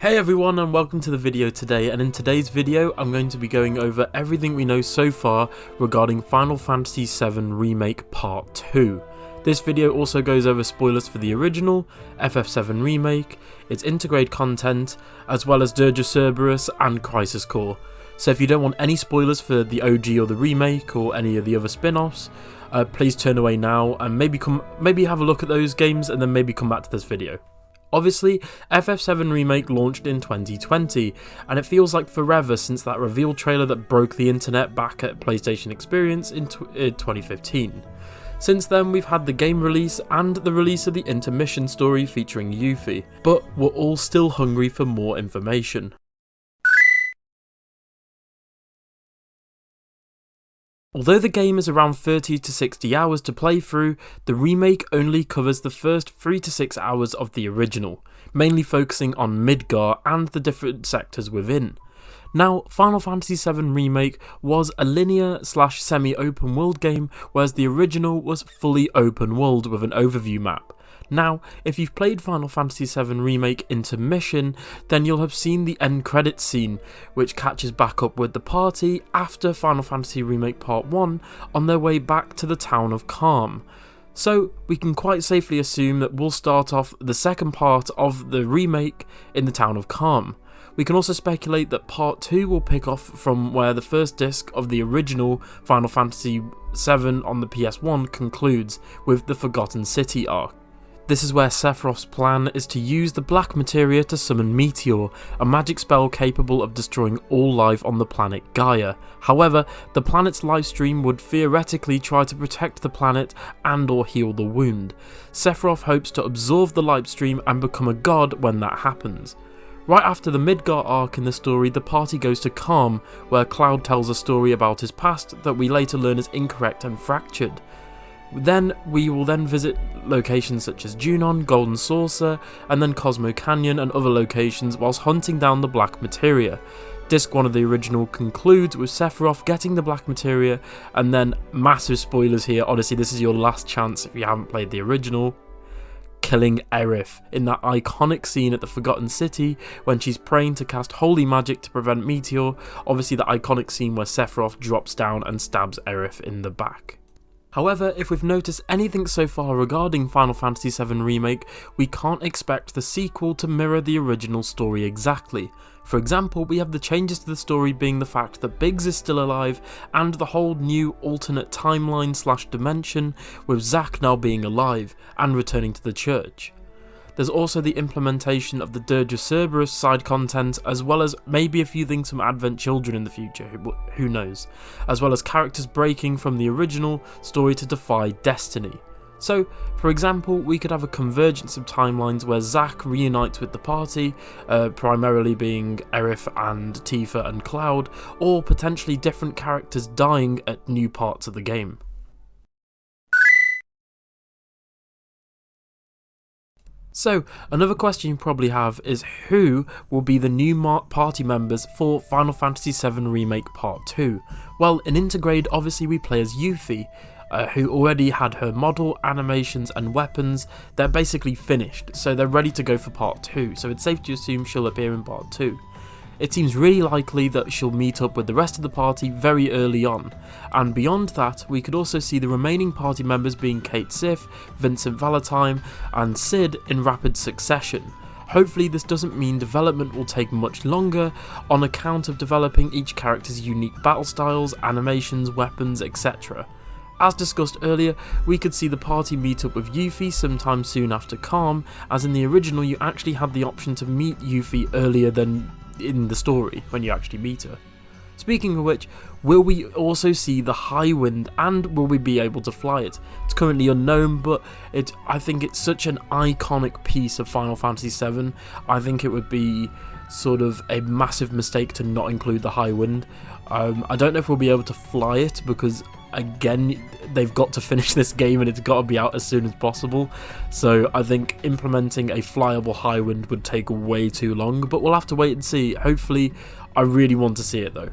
Hey everyone, and welcome to the video today, and in today's video I'm going to be going over everything we know so far regarding Final Fantasy VII Remake Part 2. This video also goes over spoilers for the original, FF7 Remake, its intergrade content, as well as Dirge of Cerberus and Crisis Core. So if you don't want any spoilers for the OG or the remake or any of the other spin-offs, please turn away now and maybe have a look at those games and then maybe come back to this video. Obviously, FF7 Remake launched in 2020, and it feels like forever since that reveal trailer that broke the internet back at PlayStation Experience in 2015. Since then, we've had the game release and the release of the intermission story featuring Yuffie, but we're all still hungry for more information. Although the game is around 30 to 60 hours to play through, the remake only covers the first 3 to 6 hours of the original, mainly focusing on Midgar and the different sectors within. Now, Final Fantasy VII Remake was a linear / semi-open world game, whereas the original was fully open world with an overview map. Now, if you've played Final Fantasy VII Remake Intermission, then you'll have seen the end credits scene, which catches back up with the party after Final Fantasy Remake Part 1 on their way back to the town of Calm. So, we can quite safely assume that we'll start off the second part of the remake in the town of Calm. We can also speculate that Part 2 will pick off from where the first disc of the original Final Fantasy VII on the PS1 concludes, with the Forgotten City arc. This is where Sephiroth's plan is to use the black materia to summon Meteor, a magic spell capable of destroying all life on the planet Gaia. However, the planet's lifestream would theoretically try to protect the planet and or heal the wound. Sephiroth hopes to absorb the lifestream and become a god when that happens. Right after the Midgar arc in the story, the party goes to Calm, where Cloud tells a story about his past that we later learn is incorrect and fractured. Then we will visit locations such as Junon, Golden Saucer, and then Cosmo Canyon and other locations whilst hunting down the black materia. Disc 1 of the original concludes with Sephiroth getting the black materia, and then massive spoilers here, honestly this is your last chance if you haven't played the original, killing Aerith in that iconic scene at the Forgotten City when she's praying to cast holy magic to prevent Meteor, obviously the iconic scene where Sephiroth drops down and stabs Aerith in the back. However, if we've noticed anything so far regarding Final Fantasy VII Remake, we can't expect the sequel to mirror the original story exactly. For example, we have the changes to the story being the fact that Biggs is still alive and the whole new alternate timeline / dimension, with Zack now being alive and returning to the church. There's also the implementation of the Dirge of Cerberus side content, as well as maybe a few things from Advent Children in the future, who knows, as well as characters breaking from the original story to defy destiny. So, for example, we could have a convergence of timelines where Zack reunites with the party, primarily being Aerith and Tifa and Cloud, or potentially different characters dying at new parts of the game. So, another question you probably have is who will be the new party members for Final Fantasy VII Remake Part 2? Well, in Intergrade, obviously we play as Yuffie, who already had her model, animations and weapons. They're basically finished, so they're ready to go for Part 2, so it's safe to assume she'll appear in Part 2. It seems really likely that she'll meet up with the rest of the party very early on, and beyond that we could also see the remaining party members being Kate Sif, Vincent Valentine and Sid in rapid succession. Hopefully this doesn't mean development will take much longer on account of developing each character's unique battle styles, animations, weapons, etc. As discussed earlier, we could see the party meet up with Yuffie sometime soon after Calm, as in the original you actually had the option to meet Yuffie earlier than in the story when you actually meet her. Speaking of which, will we also see the High Wind and will we be able to fly it? It's currently unknown, but I think it's such an iconic piece of Final Fantasy VII. I think it would be sort of a massive mistake to not include the High Wind. I don't know if we'll be able to fly it because again they've got to finish this game and it's got to be out as soon as possible, so I think implementing a flyable High Wind would take way too long, but we'll have to wait and see. Hopefully, I really want to see it though.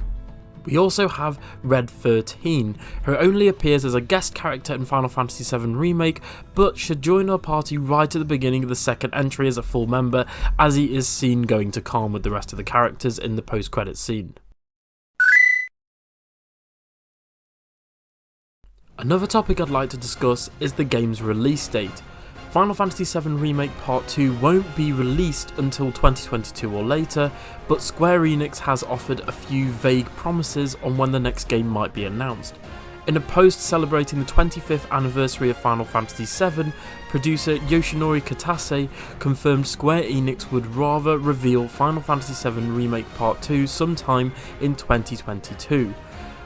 We also have Red 13, who only appears as a guest character in Final Fantasy VII Remake, but should join our party right at the beginning of the second entry as a full member, as he is seen going to calm with the rest of the characters in the post-credits scene. Another topic I'd like to discuss is the game's release date. Final Fantasy VII Remake Part 2 won't be released until 2022 or later, but Square Enix has offered a few vague promises on when the next game might be announced. In a post celebrating the 25th anniversary of Final Fantasy VII, producer Yoshinori Kitase confirmed Square Enix would rather reveal Final Fantasy VII Remake Part 2 sometime in 2022.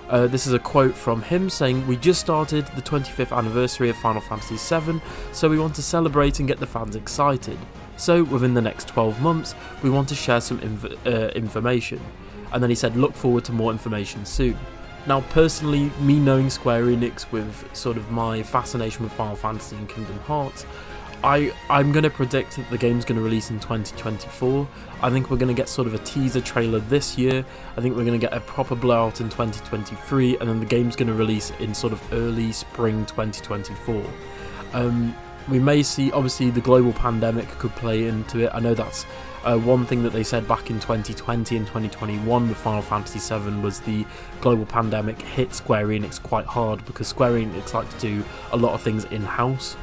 This is a quote from him saying, "We just started the 25th anniversary of Final Fantasy VII, so we want to celebrate and get the fans excited. So within the next 12 months, we want to share some information." And then he said, "Look forward to more information soon." Now personally, me knowing Square Enix with sort of my fascination with Final Fantasy and Kingdom Hearts, I'm going to predict that the game's going to release in 2024. I think we're going to get sort of a teaser trailer this year. I think we're going to get a proper blowout in 2023, and then the game's going to release in sort of early spring 2024. We may see, obviously the global pandemic could play into it. I know that's one thing that they said back in 2020 and 2021 with Final Fantasy VII was the global pandemic hit Square Enix quite hard, because Square Enix like to do a lot of things in-house.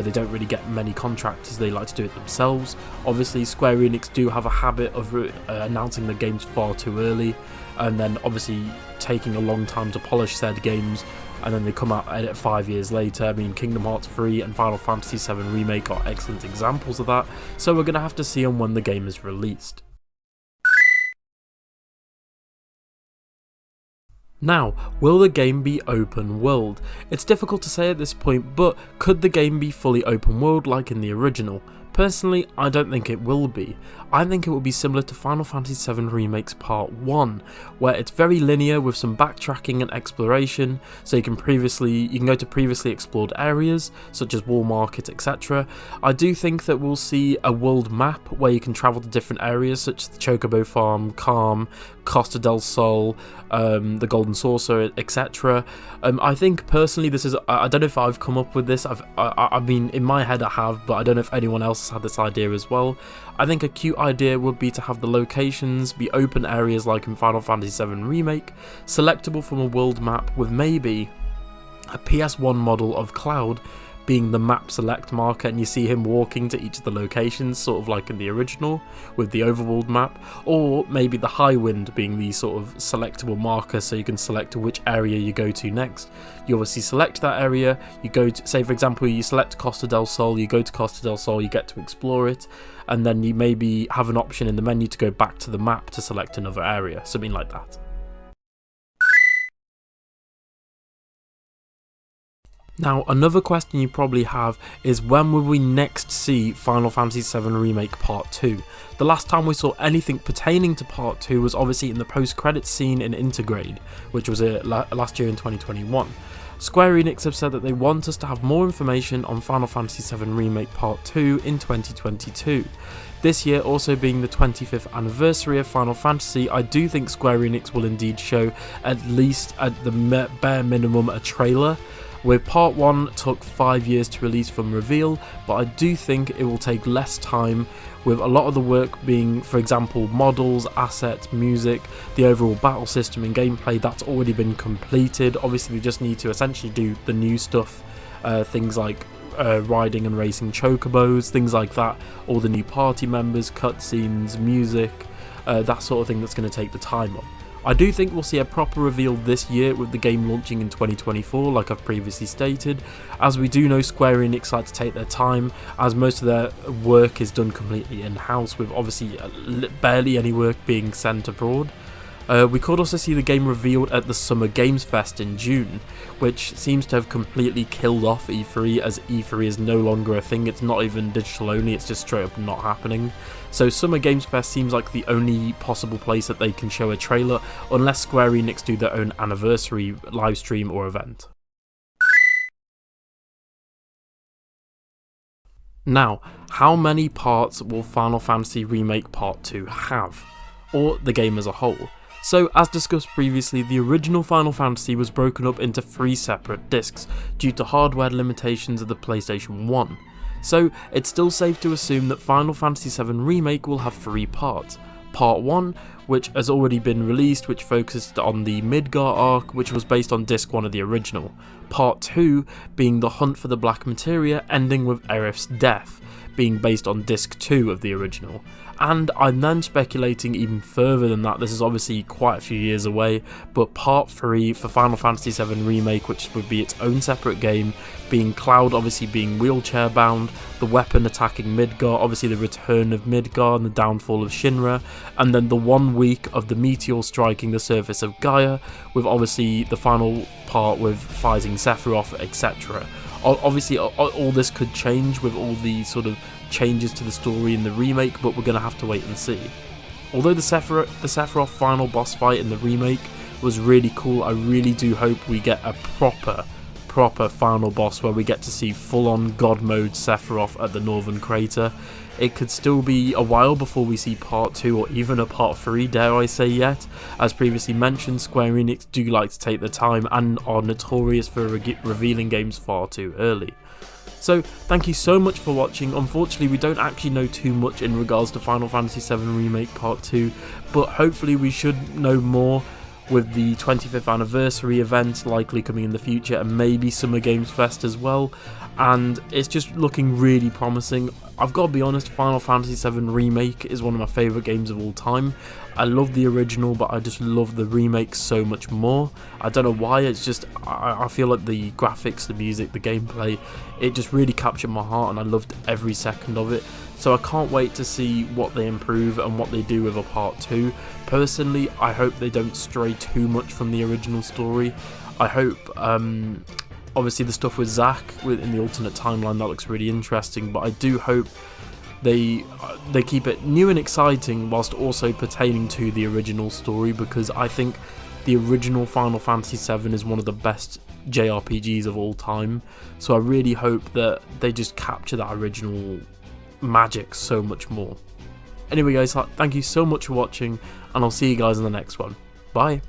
They don't really get many contractors, they like to do it themselves. Obviously Square Enix do have a habit of announcing the games far too early, and then obviously taking a long time to polish said games, and then they come out at it 5 years later. I mean, Kingdom Hearts 3 and Final Fantasy VII Remake are excellent examples of that, so we're going to have to see on when the game is released. Now, will the game be open world? It's difficult to say at this point, but could the game be fully open world like in the original? Personally, I don't think it will be. I think it will be similar to Final Fantasy VII Remake's Part 1, where it's very linear with some backtracking and exploration, so you can go to previously explored areas, such as Wall Market, etc. I do think that we'll see a world map where you can travel to different areas, such as the Chocobo Farm, Calm, Costa del Sol, the Golden Saucer, etc. I think personally this is, I don't know if I've come up with this, I mean in my head I have, but I don't know if anyone else has had this idea as well. I think a cute idea would be to have the locations be open areas like in Final Fantasy VII Remake, selectable from a world map with maybe a PS1 model of Cloud being the map select marker, and you see him walking to each of the locations, sort of like in the original with the Overworld map, or maybe the High Wind being the sort of selectable marker, so you can select which area you go to next. You obviously select that area, you go to, say for example, you select Costa del Sol, you go to Costa del Sol, you get to explore it, and then you maybe have an option in the menu to go back to the map to select another area, something like that. Now, another question you probably have is, when will we next see Final Fantasy VII Remake Part 2? The last time we saw anything pertaining to Part 2 was obviously in the post-credits scene in Intergrade, which was last year in 2021. Square Enix have said that they want us to have more information on Final Fantasy VII Remake Part 2 in 2022. This year also being the 25th anniversary of Final Fantasy, I do think Square Enix will indeed show at least at the bare minimum a trailer. Where Part 1 took 5 years to release from reveal, but I do think it will take less time, with a lot of the work being, for example, models, assets, music, the overall battle system and gameplay, that's already been completed. Obviously we just need to essentially do the new stuff, things like riding and racing chocobos, things like that, all the new party members, cutscenes, music, that sort of thing that's going to take the time up. I do think we'll see a proper reveal this year with the game launching in 2024, like I've previously stated, as we do know Square Enix like to take their time, as most of their work is done completely in-house, with obviously barely any work being sent abroad. We could also see the game revealed at the Summer Games Fest in June, which seems to have completely killed off E3, as E3 is no longer a thing. It's not even digital only, it's just straight up not happening. So Summer Games Fest seems like the only possible place that they can show a trailer, unless Square Enix do their own anniversary livestream or event. Now, how many parts will Final Fantasy Remake Part 2 have? Or the game as a whole? So, as discussed previously, the original Final Fantasy was broken up into 3 separate discs due to hardware limitations of the PlayStation 1. So, it's still safe to assume that Final Fantasy VII Remake will have 3 parts. Part 1, which has already been released, which focused on the Midgar arc, which was based on Disc 1 of the original. Part 2 being the Hunt for the Black Materia, ending with Aerith's death, being based on Disc 2 of the original. And I'm then speculating even further than that, this is obviously quite a few years away, but Part 3 for Final Fantasy VII Remake, which would be its own separate game, being Cloud obviously being wheelchair bound, the weapon attacking Midgar, obviously the return of Midgar and the downfall of Shinra, and then the 1 week of the meteor striking the surface of Gaia, with obviously the final part with fighting Sephiroth, etc. Obviously all this could change with all the sort of changes to the story in the remake, but we're going to have to wait and see. Although the Sephiroth final boss fight in the remake was really cool, I really do hope we get a proper final boss where we get to see full-on God mode Sephiroth at the Northern Crater. It could still be a while before we see Part 2 or even a Part 3, dare I say yet. As previously mentioned, Square Enix do like to take their time and are notorious for revealing games far too early. So, thank you so much for watching. Unfortunately, we don't actually know too much in regards to Final Fantasy VII Remake Part 2, but hopefully we should know more with the 25th anniversary event likely coming in the future, and maybe Summer Games Fest as well, and it's just looking really promising. I've got to be honest, Final Fantasy VII Remake is one of my favourite games of all time. I love the original, but I just love the remake so much more. I don't know why, it's just, I feel like the graphics, the music, the gameplay, it just really captured my heart and I loved every second of it. So I can't wait to see what they improve and what they do with a part 2. Personally, I hope they don't stray too much from the original story. I hope, obviously the stuff with Zack in the alternate timeline, that looks really interesting, but I do hope they keep it new and exciting whilst also pertaining to the original story, because I think the original Final Fantasy VII is one of the best JRPGs of all time, so I really hope that they just capture that original magic so much more. Anyway guys, thank you so much for watching, and I'll see you guys in the next one. Bye!